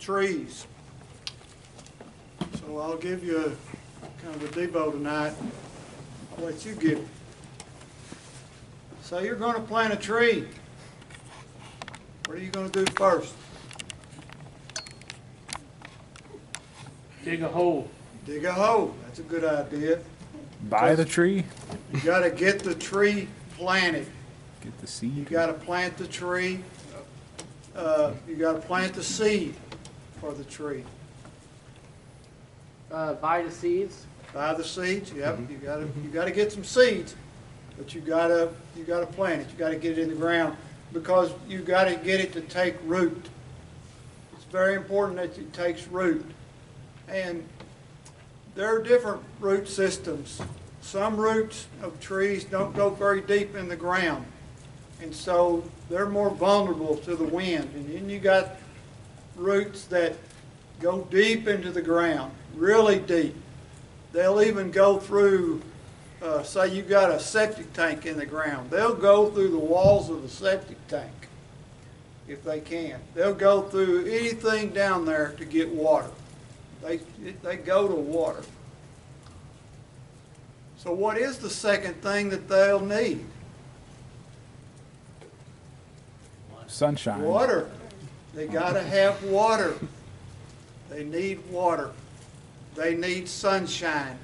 trees. So I'll give you kind of a Devo tonight. I'll let you give it. So you're going to plant a tree. What are you going to do first? Dig a hole. Dig a hole. That's a good idea. Buy the tree. You got to get the tree planted. Get the seed. You got to plant the tree. You got to plant the seed for the tree. Buy the seeds. Buy the seeds. Yep. You got to get some seeds, but you got to plant it. You got to get it in the ground because you got to get it to take root. It's very important that it takes root, and there are different root systems. Some roots of trees don't go very deep in the ground, and so they're more vulnerable to the wind. And then you got roots that go deep into the ground, really deep. They'll even go through, say you got a septic tank in the ground. They'll go through the walls of the septic tank if they can. They'll go through anything down there to get water. They go to water. So what is the second thing that they'll need? Sunshine. Water. They got to have water. They need water. They need sunshine.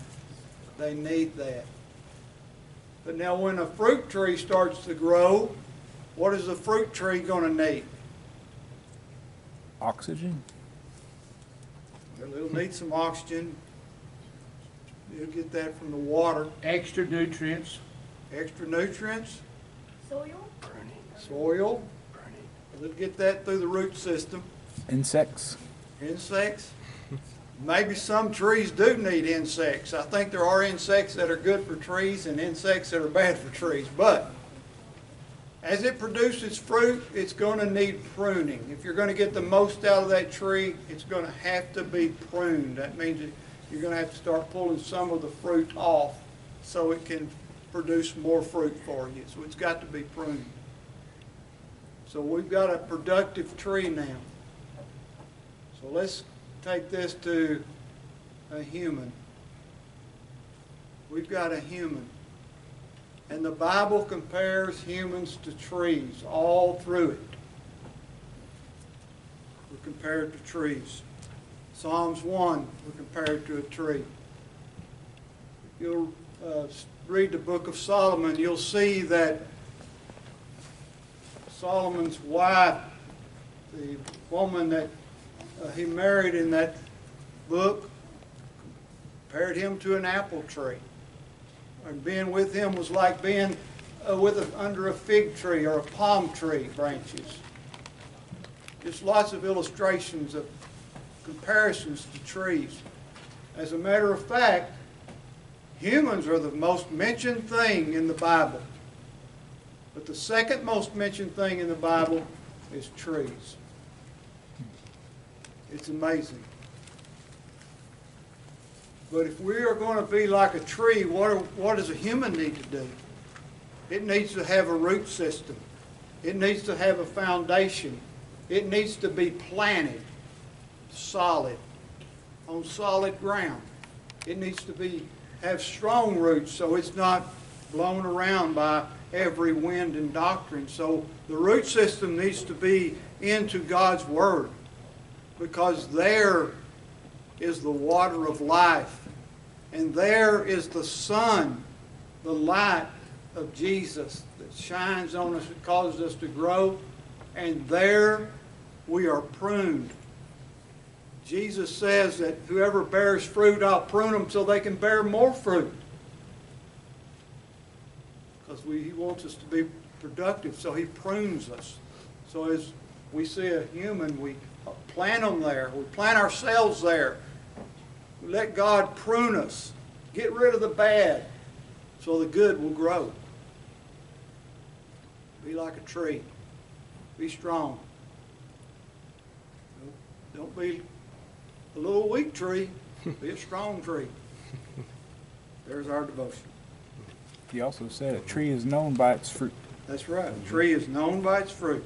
They need that. But now when a fruit tree starts to grow, what is the fruit tree going to need? Oxygen. Well, it'll need some oxygen. You'll get that from the water. Extra nutrients. Extra nutrients. Soil? Soil. They'll get that through the root system. Insects. Insects. Maybe some trees do need insects. I think there are insects that are good for trees and insects that are bad for trees. But as it produces fruit, it's going to need pruning. If you're going to get the most out of that tree, it's going to have to be pruned. That means that you're going to have to start pulling some of the fruit off so it can produce more fruit for you. So it's got to be pruned. So we've got a productive tree now. So let's take this to a human. We've got a human. And the Bible compares humans to trees all through it. We're compared to trees. Psalms 1, we're compared to a tree. If you'll read the book of Solomon, you'll see that Solomon's wife, the woman that he married in that book, compared him to an apple tree. And being with him was like being under a fig tree or a palm tree branches. Just lots of illustrations of comparisons to trees. As a matter of fact, humans are the most mentioned thing in the Bible. But the second most mentioned thing in the Bible is trees. It's amazing. But if we are going to be like a tree, what does a human need to do? It needs to have a root system. It needs to have a foundation. It needs to be planted solid, on solid ground. It needs to have strong roots so it's not blown around by every wind and doctrine. So the root system needs to be into God's Word, because there is the water of life, and there is the sun, the light of Jesus that shines on us, that causes us to grow, and there we are pruned. Jesus says that whoever bears fruit, I'll prune them so they can bear more fruit. Because He wants us to be productive, so He prunes us. So as we see a human, we plant them there. We plant ourselves there. We let God prune us. Get rid of the bad so the good will grow. Be like a tree. Be strong. Don't be a little weak tree. Be a strong tree. There's our devotion. He also said a tree is known by its fruit. That's right. A tree is known by its fruit.